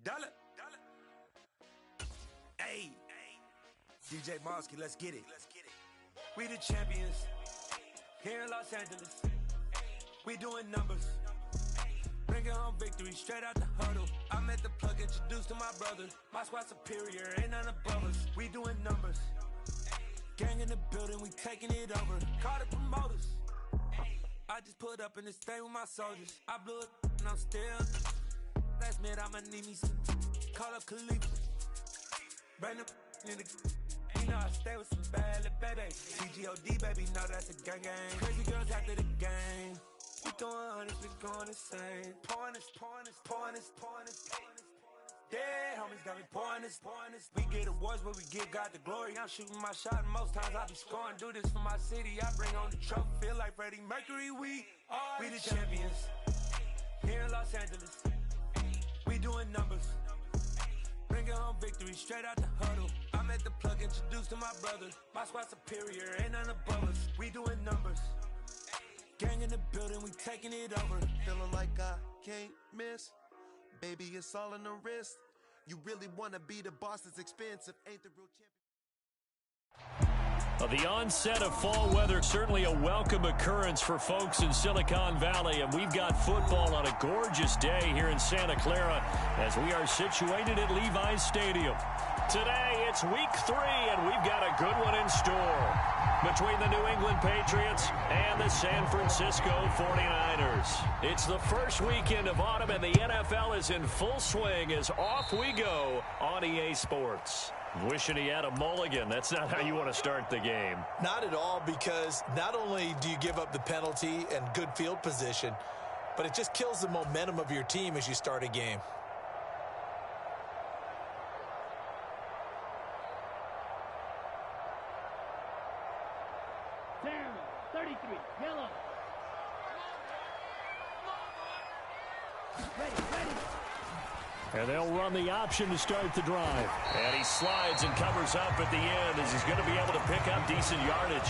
Dollar. Hey, DJ Mosky, let's get it. We the champions here in Los Angeles. We doing numbers. Bringing home victory straight out the huddle. I met the plug, introduced to my brother. My squad superior, ain't none above us. We doing numbers. Gang in the building, we taking it over. Call the promoters. I just put up in this thing with my soldiers. I blew it and I'm still. Last minute I'ma need me some. Call up Khalifa. Bring them in the. You know I stay with some bad little baby. CGOD baby, know that's a gang gang. Crazy girls after the game. We throwing hundreds, we going insane. Pouring this. Dead homies got me pouring this. We get awards, but we give God the glory. I'm shooting my shot, and most times I be scoring. Do this for my city, I bring on the trophy. Feel like Freddie Mercury, we the champions here in Los Angeles. We doing numbers. Bringing home victory straight out the huddle. I met the plug, introduced to my brother. My squad superior, ain't none above us. We doing numbers. Gang in the building, we taking it over. Feeling like I can't miss. Baby, it's all in the wrist. You really want to be the boss that's expensive. Ain't the real champion. Well, the onset of fall weather, certainly a welcome occurrence for folks in Silicon Valley. And we've got football on a gorgeous day here in Santa Clara as we are situated at Levi's Stadium. Today, it's week 3, and we've got a good one in store between the New England Patriots and the San Francisco 49ers. It's the first weekend of autumn, and the NFL is in full swing as off we go on EA Sports. Wishing he had a mulligan. That's not how you want to start the game. Not at all, because not only do you give up the penalty and good field position, but it just kills the momentum of your team as you start a game. Down, 33, yellow. Ready. And they'll run the option to start the drive. And he slides and covers up at the end as he's going to be able to pick up decent yardage.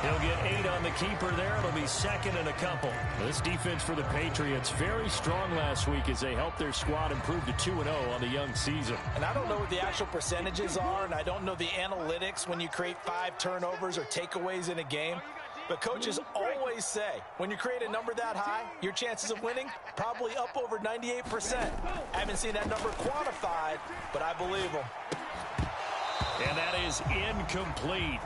He'll get 8 on the keeper there. It'll be second and a couple. This defense for the Patriots, very strong last week as they helped their squad improve to 2-0 on the young season. And I don't know what the actual percentages are, and I don't know the analytics when you create 5 turnovers or takeaways in a game. But coaches always say, when you create a number that high, your chances of winning probably up over 98%. I haven't seen that number quantified, but I believe them. And that is incomplete.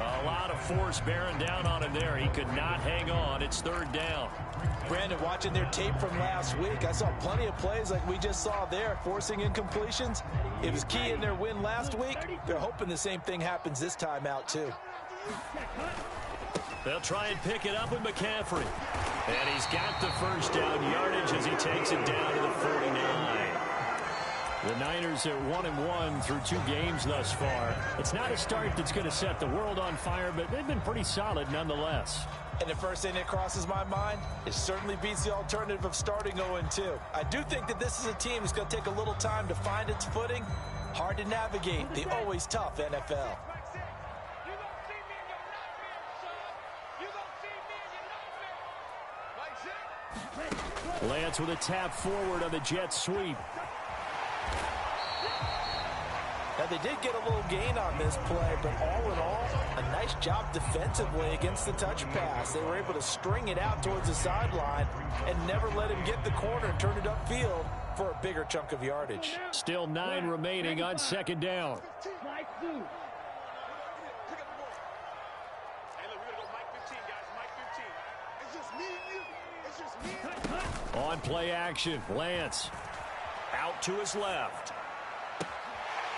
A lot of force bearing down on him there. He could not hang on. It's third down. Brandon, watching their tape from last week, I saw plenty of plays like we just saw there, forcing incompletions. It was key in their win last week. They're hoping the same thing happens this time out, too. They'll try and pick it up with McCaffrey. And he's got the first down yardage as he takes it down to the 49. The Niners are 1-1 through 2 games thus far. It's not a start that's going to set the world on fire, but they've been pretty solid nonetheless. And the first thing that crosses my mind, it certainly beats the alternative of starting 0-2. I do think that this is a team that's going to take a little time to find its footing. Hard to navigate the always tough NFL. Lance with a tap forward on the jet sweep. Now, they did get a little gain on this play, but all in all, a nice job defensively against the touch pass. They were able to string it out towards the sideline and never let him get the corner and turn it upfield for a bigger chunk of yardage. Still 9 remaining on second down. On play action, Lance out to his left.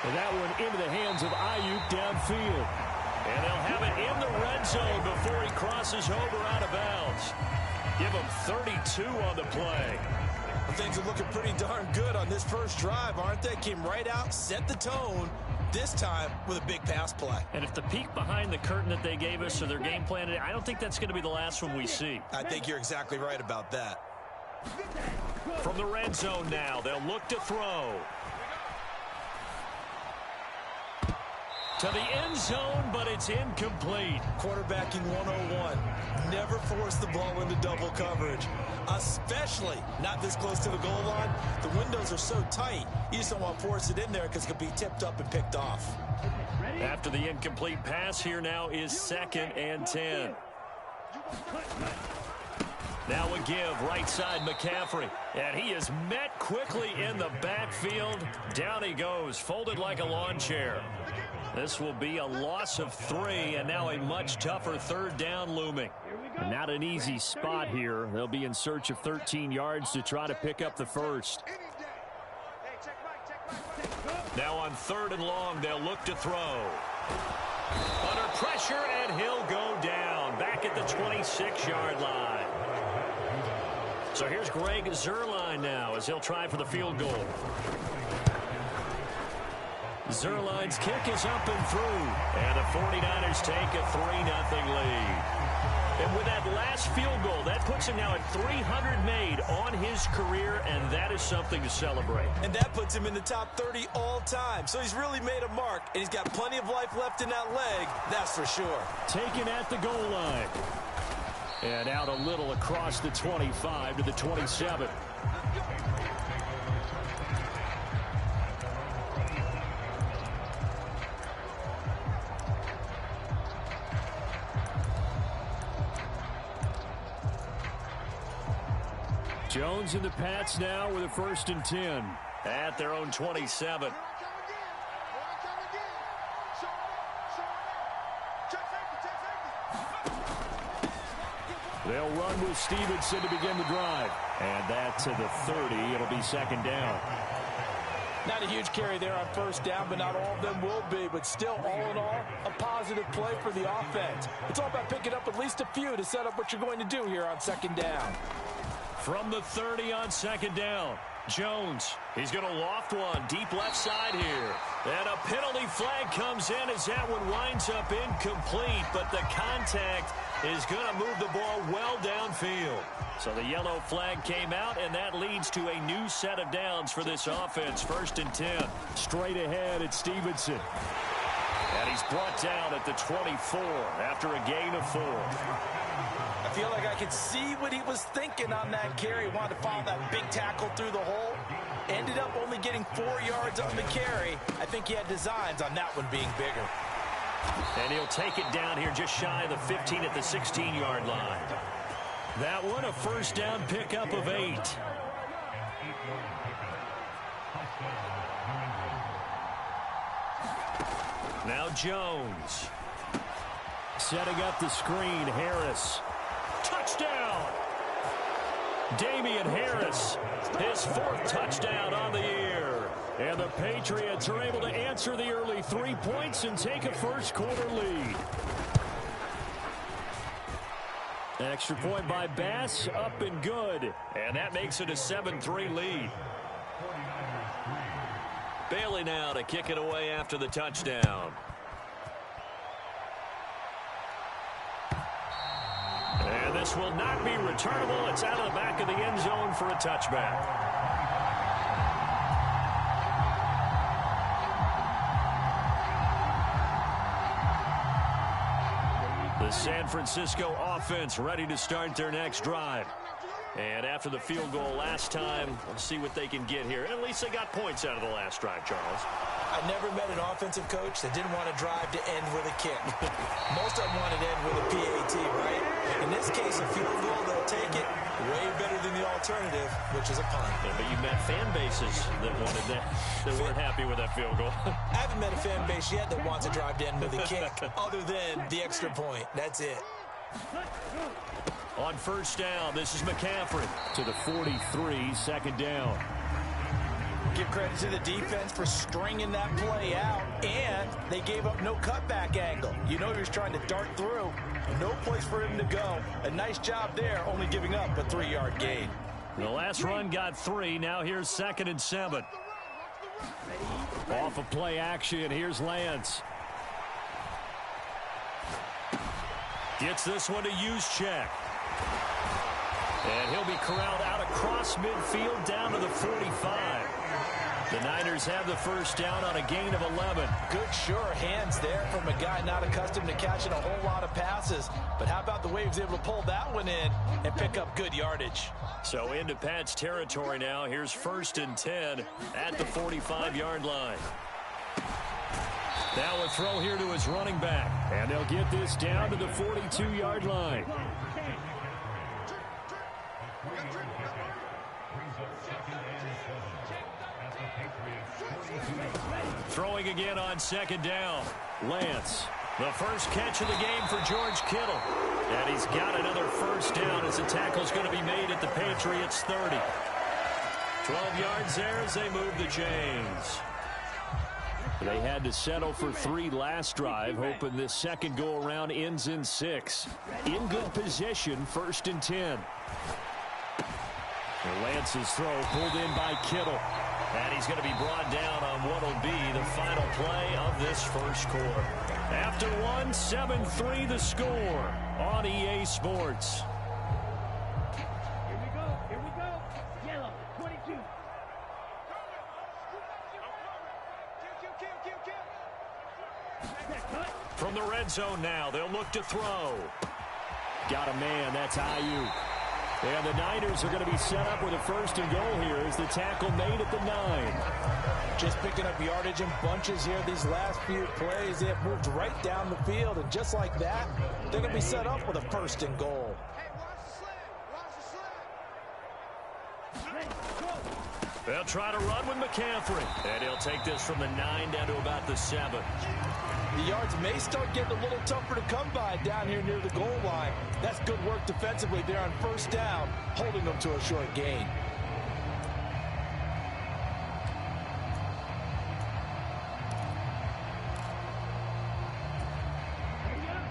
And that one into the hands of Ayuk downfield. And they'll have it in the red zone before he crosses over out of bounds. Give him 32 on the play. Things are looking pretty darn good on this first drive, aren't they? Came right out, set the tone, this time with a big pass play. And if the peek behind the curtain that they gave us or their game plan, I don't think that's going to be the last one we see. I think you're exactly right about that. From the red zone now, they'll look to throw. To the end zone, but it's incomplete. Quarterbacking 101. Never force the ball into double coverage, especially not this close to the goal line. The windows are so tight, you just don't want to force it in there because it could be tipped up and picked off. After the incomplete pass, here now is 2nd and 10. Now a give, right side McCaffrey. And he is met quickly in the backfield. Down he goes, folded like a lawn chair. This will be a loss of 3, and now a much tougher 3rd down looming. Not an easy spot here. They'll be in search of 13 yards to try to pick up the first. Now on 3rd and long, they'll look to throw. Under pressure, and he'll go down. Back at the 26-yard line. So here's Greg Zuerlein now as he'll try for the field goal. Zerlein's kick is up and through. And the 49ers take a 3-0 lead. And with that last field goal, that puts him now at 300 made on his career, and that is something to celebrate. And that puts him in the top 30 all time. So he's really made a mark, and he's got plenty of life left in that leg, that's for sure. Taken at the goal line. And out a little across the 25 to the 27. Jones and the Pats now with a 1st and 10 at their own 27. They'll run with Stevenson to begin the drive. And that to the 30. It'll be 2nd down. Not a huge carry there on 1st down, but not all of them will be. But still, all in all, a positive play for the offense. It's all about picking up at least a few to set up what you're going to do here on 2nd down. From the 30 on 2nd down, Jones. He's going to loft one deep left side here. And a penalty flag comes in as that one winds up incomplete. But the contact is going to move the ball well downfield. So the yellow flag came out, and that leads to a new set of downs for this offense. 1st and 10. Straight ahead at Stevenson. And he's brought down at the 24 after a gain of 4. I feel like I could see what he was thinking on that carry. He wanted to follow that big tackle through the hole. Ended up only getting 4 yards on the carry. I think he had designs on that one being bigger. And he'll take it down here just shy of the 15 at the 16-yard line. That one a 1st down pickup of 8. Now Jones. Setting up the screen, Harris. Touchdown! Damian Harris, his 4th touchdown on the year. And the Patriots are able to answer the early 3 points and take a 1st quarter lead. Extra point by Bass, up and good. And that makes it a 7-3 lead. Bailey now to kick it away after the touchdown. And this will not be returnable. It's out of the back of the end zone for a touchback. The San Francisco offense ready to start their next drive. And after the field goal last time, we'll see what they can get here. And at least they got points out of the last drive, Charles. I never met an offensive coach that didn't want to drive to end with a kick. Most of them wanted to end with a PAT, right? In this case, a field goal, they'll take it way better than the alternative, which is a punt. Yeah, but you met fan bases that wanted that, that weren't happy with that field goal. I haven't met a fan base yet that wants to drive to end with a kick other than the extra point. That's it. On 1st down, this is McCaffrey to the 43, 2nd down. Give credit to the defense for stringing that play out, and they gave up no cutback angle. You know he was trying to dart through. No place for him to go. A nice job there, only giving up a 3-yard gain. The last run got 3. Now here's 2nd and 7. Off of play action, here's Lance. Gets this one to Juszczyk. And he'll be corralled out across midfield down to the 45. The Niners have the first down on a gain of 11. Good, sure hands there from a guy not accustomed to catching a whole lot of passes. But how about the way he was able to pull that one in and pick up good yardage? So into Pat's territory now. Here's 1st and 10 at the 45-yard line. Now a throw here to his running back. And they'll get this down to the 42-yard line. Throwing again on 2nd down. Lance. The first catch of the game for George Kittle. And he's got another first down as the tackle's going to be made at the Patriots' 30. 12 yards there as they move the chains. They had to settle for 3 last drive, hoping this second go-around ends in 6. In good position, 1st and 10. Lance's throw pulled in by Kittle. And he's going to be brought down on what will be the final play of this first quarter. After 1, 7-3 the score on EA Sports. Here we go. Here we go. Yellow, 22. From the red zone now, they'll look to throw. Got a man, that's Ayuk. And the Niners are going to be set up with a 1st and goal here as the tackle made at the 9. Just picking up yardage in bunches here these last few plays. They have moved right down the field, and just like that, they're going to be set up with a 1st and goal. They'll try to run with McCaffrey. And he'll take this from the 9 down to about the 7. The yards may start getting a little tougher to come by down here near the goal line. That's good work defensively there on 1st down, holding them to a short gain.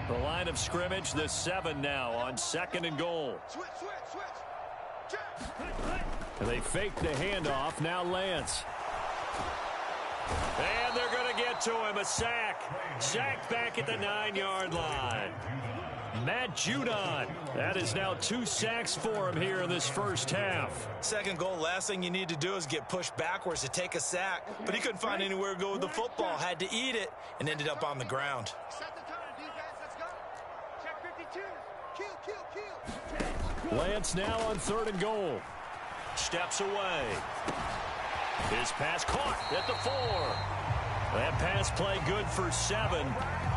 The line of scrimmage, the 7 now on 2nd and goal. And they fake the handoff. Now Lance. And they're going to get to him. A sack. Sacked back at the 9-yard line. Matt Judon. That is now 2 sacks for him here in this first half. 2nd goal, last thing you need to do is get pushed backwards to take a sack. But he couldn't find anywhere to go with the football. Had to eat it and ended up on the ground. Lance now on 3rd and goal. Steps away. His pass caught at the 4. That pass play good for 7,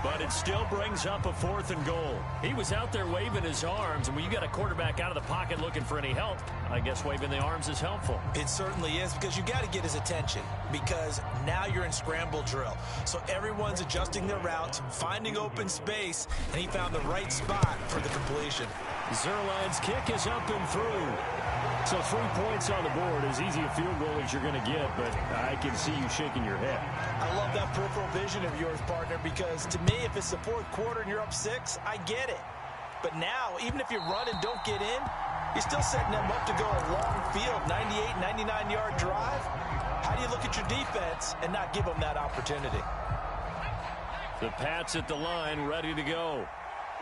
but it still brings up a 4th and goal. He was out there waving his arms, and when you got a quarterback out of the pocket looking for any help, I guess waving the arms is helpful. It certainly is, because you got to get his attention, because now you're in scramble drill. So everyone's adjusting their routes, finding open space, and he found the right spot for the completion. Zerline's kick is up and through. So 3 points on the board, as easy a field goal as you're going to get, but I can see you shaking your head. I love that peripheral vision of yours, partner, because to me, if it's the 4th quarter and you're up 6, I get it. But now, even if you run and don't get in, you're still setting them up to go a long field, 98, 99-yard drive. How do you look at your defense and not give them that opportunity? The Pats at the line, ready to go.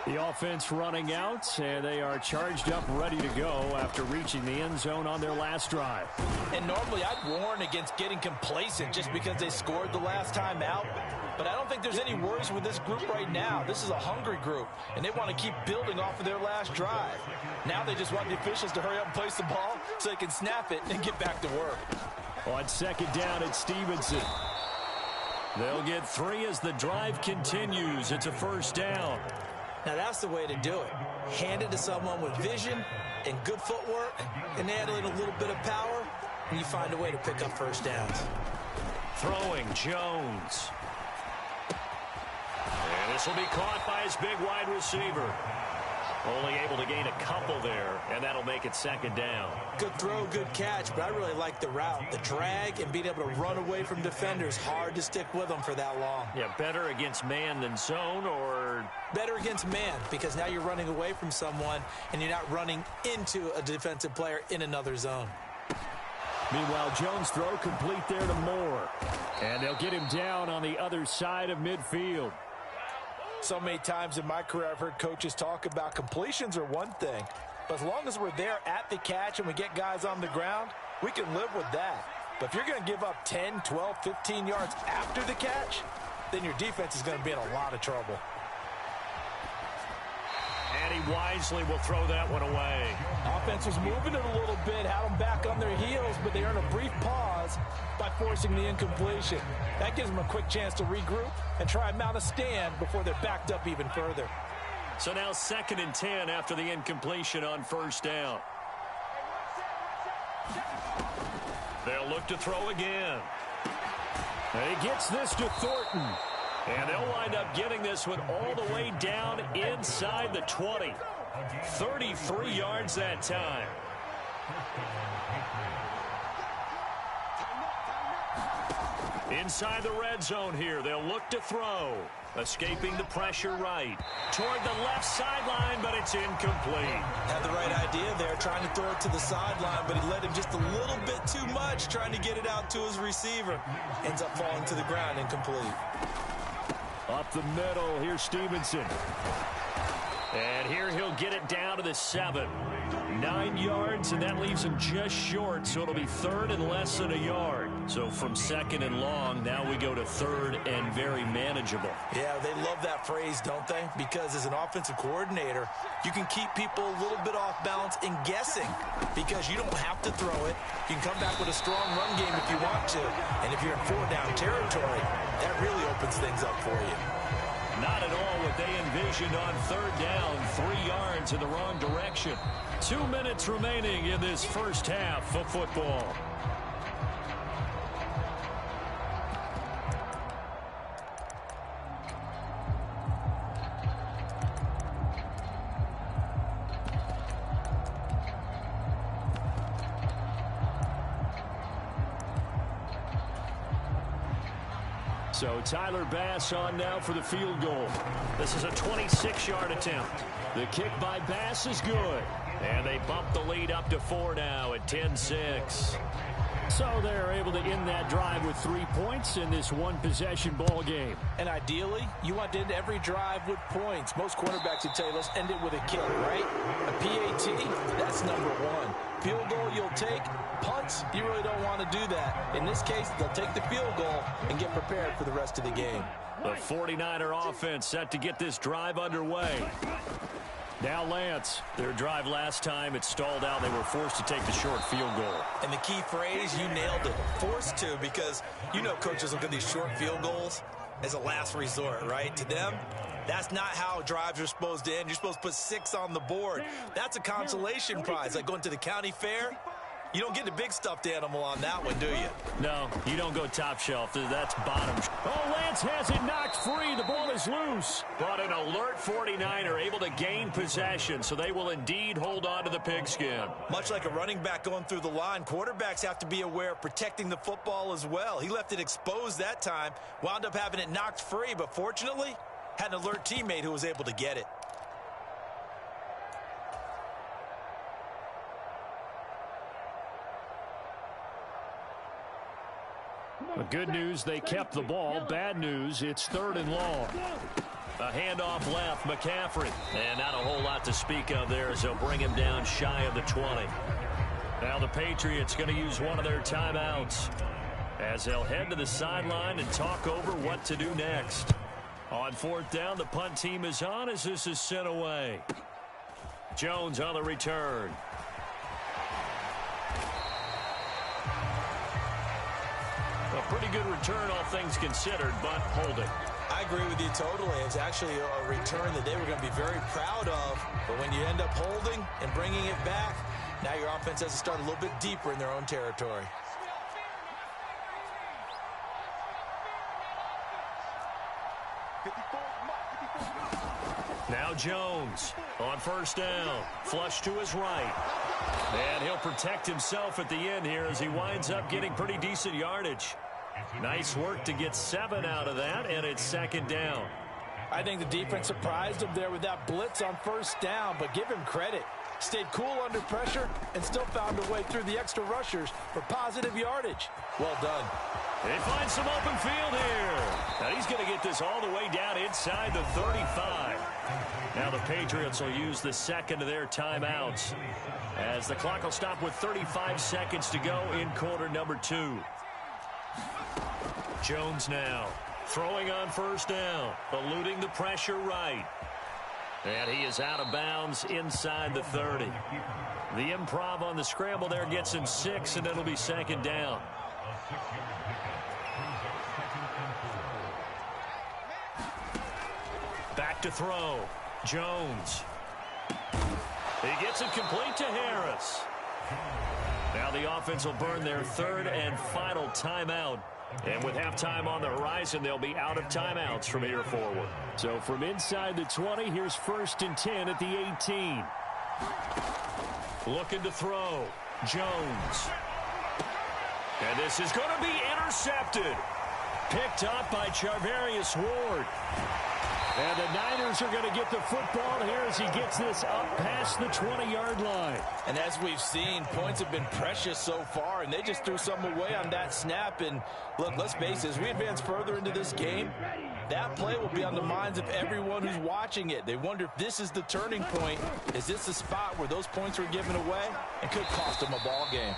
The offense running out, and they are charged up, ready to go after reaching the end zone on their last drive. And normally I'd warn against getting complacent just because they scored the last time out. But I don't think there's any worries with this group right now. This is a hungry group, and they want to keep building off of their last drive. Now they just want the officials to hurry up and place the ball so they can snap it and get back to work. On 2nd down, it's Stevenson. They'll get 3 as the drive continues. It's a 1st down. Now that's the way to do it. Hand it to someone with vision and good footwork, and add in a little bit of power, and you find a way to pick up 1st downs. Throwing Jones. And this will be caught by his big wide receiver. Only able to gain a couple there, and that'll make it 2nd down. Good throw, good catch, but I really like the route. The drag and being able to run away from defenders, hard to stick with them for that long. Yeah, better against man than zone, or? Better against man, because now you're running away from someone, and you're not running into a defensive player in another zone. Meanwhile, Jones' throw complete there to Moore. And they'll get him down on the other side of midfield. So many times in my career I've heard coaches talk about completions are one thing, but as long as we're there at the catch and we get guys on the ground, we can live with that. But if you're going to give up 10, 12, 15 yards after the catch, then your defense is going to be in a lot of trouble. And he wisely will throw that one away. Offense was moving it a little bit, had them back on their heels, but they earned a brief pause by forcing the incompletion. That gives them a quick chance to regroup and try and mount a stand before they're backed up even further. So now 2nd and 10 after the incompletion on 1st down. They'll look to throw again. And he gets this to Thornton. And they'll wind up getting this one all the way down inside the 20. 33 yards that time. Inside the red zone here, they'll look to throw. Escaping the pressure right. Toward the left sideline, but it's incomplete. Had the right idea there, trying to throw it to the sideline, but he led him just a little bit too much, trying to get it out to his receiver. Ends up falling to the ground, incomplete. Up the middle, here's Stevenson. And here he'll get it down to the 7. 9 yards, and that leaves him just short, so it'll be 3rd and less than a yard. So from 2nd and long, now we go to 3rd and very manageable. Yeah, they love that phrase, don't they? Because as an offensive coordinator, you can keep people a little bit off balance and guessing because you don't have to throw it. You can come back with a strong run game if you want to. And if you're in 4-down territory, that really opens things up for you. Not at all what they envisioned on 3rd down. 3 yards in the wrong direction. 2 minutes remaining in this first half of football. So Tyler Bass on now for the field goal. This is a 26-yard attempt. The kick by Bass is good. And they bump the lead up to 4 now at 10-6. So they're able to end that drive with 3 points in this one-possession ball game. And ideally, you want to end every drive with points. Most quarterbacks would tell you, let's end it with a kick, right? A PAT, that's number 1. Field goal you'll take. Punts, you really don't want to do that. In this case, they'll take the field goal and get prepared for the rest of the game. The 49er offense set to get this drive underway. Now Lance, their drive last time, it stalled out. They were forced to take the short field goal. And the key phrase, you nailed it, forced to, because you know coaches look at these short field goals as a last resort, right? To them, that's not how drives are supposed to end. You're supposed to put 6 on the board. That's a consolation prize, like going to the county fair. You don't get the big stuffed animal on that one, do you? No, you don't go top shelf. That's bottom. Oh, Lance has it knocked free. The ball is loose. But an alert 49er able to gain possession, so they will indeed hold on to the pigskin. Much like a running back going through the line, quarterbacks have to be aware of protecting the football as well. He left it exposed that time, wound up having it knocked free, but fortunately, had an alert teammate who was able to get it. Good news, they kept the ball. Bad news, it's 3rd and long. A handoff left, McCaffrey. And not a whole lot to speak of there as they'll bring him down shy of the 20. Now the Patriots going to use one of their timeouts as they'll head to the sideline and talk over what to do next. On 4th down, the punt team is on as this is sent away. Jones on the return. A pretty good return, all things considered, but holding. I agree with you totally. It's actually a return that they were going to be very proud of. But when you end up holding and bringing it back, now your offense has to start a little bit deeper in their own territory. Now Jones on 1st down. Flush to his right. And he'll protect himself at the end here as he winds up getting pretty decent yardage. Nice work to get 7 out of that, and it's 2nd down. I think the defense surprised him there with that blitz on 1st down, but give him credit. stayed cool under pressure, and still found a way through the extra rushers for positive yardage. Well done. They find some open field here. Now he's going to get this all the way down inside the 35. Now the Patriots will use the second of their timeouts as the clock will stop with 35 seconds to go in quarter number 2. Jones now throwing on first down, eluding the pressure right. And he is out of bounds inside the 30. The improv on the scramble there gets him 6, and it'll be second down. Back to throw. Jones. He gets it complete to Harris. Now the offense will burn their third and final timeout. And with halftime on the horizon, they'll be out of timeouts from here forward. So from inside the 20, here's 1st and 10 at the 18. Looking to throw. Jones. And this is going to be intercepted. Picked up by Charvarius Ward. And the Niners are going to get the football here as he gets this up past the 20-yard line. And as we've seen, points have been precious so far, and they just threw some away on that snap. And look, let's face it, as we advance further into this game, that play will be on the minds of everyone who's watching it. They wonder if this is the turning point. Is this the spot where those points were given away? It could cost them a ball game.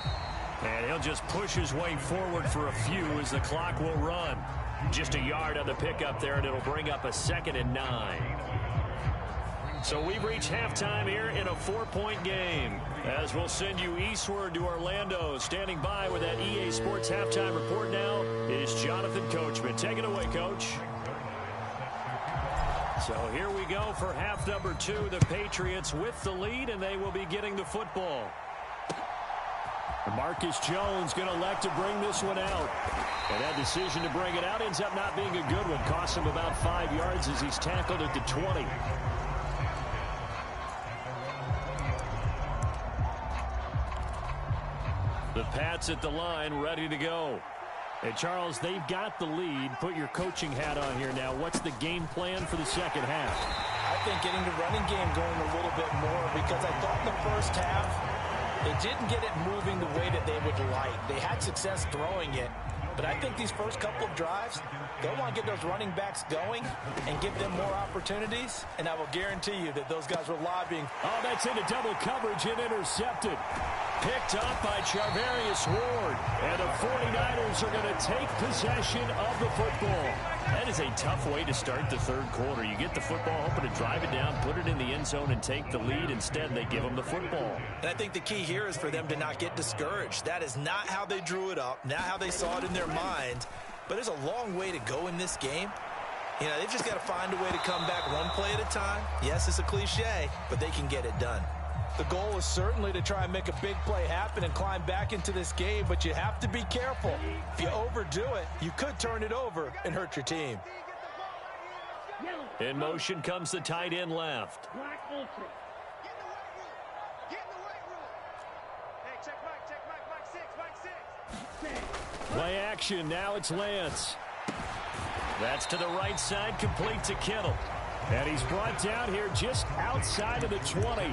And he'll just push his way forward for a few as the clock will run. Just a yard on the pickup there, and it'll bring up a 2nd and 9. So we've reached halftime here in a 4-point game. As we'll send you eastward to Orlando. Standing by with that EA Sports halftime report now is Jonathan Coachman. Take it away, Coach. So here we go for half number 2. The Patriots with the lead, and they will be getting the football. Marcus Jones going to elect to bring this one out. And that decision to bring it out ends up not being a good one. Costs him about 5 yards as he's tackled at the 20. The Pats at the line, ready to go. And Charles, they've got the lead. Put your coaching hat on here now. What's the game plan for the second half? I think getting the running game going a little bit more, because I thought in the first half they didn't get it moving the way that they would like. They had success throwing it. But I think these first couple of drives, they'll want to get those running backs going and give them more opportunities. And I will guarantee you that those guys were lobbying. Oh, that's into double coverage and intercepted. Picked up by Charvarius Ward. And the 49ers are going to take possession of the football. That is a tough way to start the third quarter. You get the football, hoping to drive it down, put it in the end zone, and take the lead. Instead, they give them the football. And I think the key here is for them to not get discouraged. That is not how they drew it up, not how they saw it in their mind. But there's a long way to go in this game. You know, they've just got to find a way to come back one play at a time. Yes, it's a cliche, but they can get it done. The goal is certainly to try and make a big play happen and climb back into this game, but you have to be careful. If you overdo it, you could turn it over and hurt your team. In motion comes the tight end left. Black Ultra. Play action. Now it's Lance. That's to the right side, complete to Kittle. And he's brought down here just outside of the 20.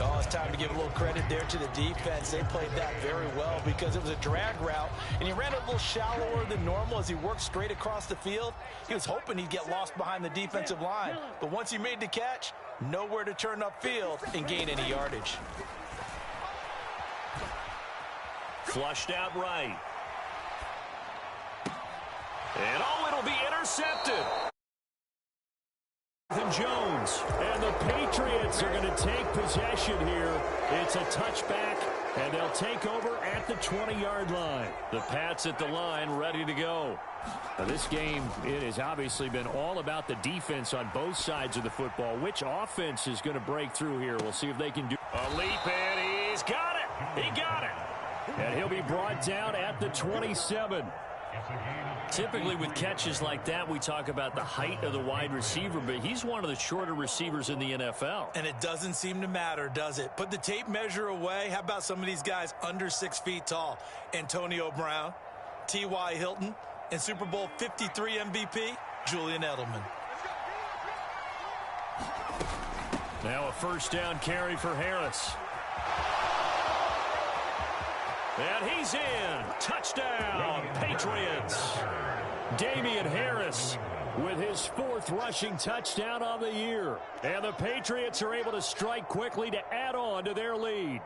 Oh, it's time to give a little credit there to the defense. They played that very well because it was a drag route, and he ran a little shallower than normal as he worked straight across the field. He was hoping he'd get lost behind the defensive line, but once he made the catch, nowhere to turn upfield and gain any yardage. Flushed out right. And it'll be intercepted. Jones, and the Patriots are going to take possession here. It's a touchback, and they'll take over at the 20-yard line. The Pats at the line, ready to go. Now, this game, it has obviously been all about the defense on both sides of the football. Which offense is going to break through here? We'll see if they can do a leap, and he's got it. He got it. And he'll be brought down at the 27. Typically with catches like that, we talk about the height of the wide receiver, but he's one of the shorter receivers in the NFL. And it doesn't seem to matter, does it? Put the tape measure away. How about some of these guys under 6 feet tall? Antonio Brown, T.Y. Hilton, and Super Bowl 53 MVP, Julian Edelman. Now a first down carry for Harris. And he's in. Touchdown, Patriots. Damian Harris with his 4th rushing touchdown on the year. And the Patriots are able to strike quickly to add on to their lead.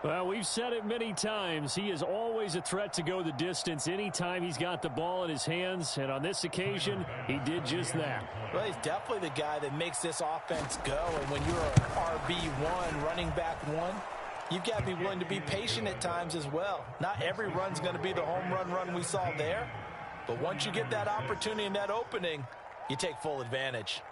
Well, we've said it many times. He is always a threat to go the distance anytime he's got the ball in his hands. And on this occasion, he did just that. Well, he's definitely the guy that makes this offense go. And when you're an RB1, running back 1, you've got to be willing to be patient at times as well. Not every run's going to be the home run we saw there. But once you get that opportunity and that opening, you take full advantage.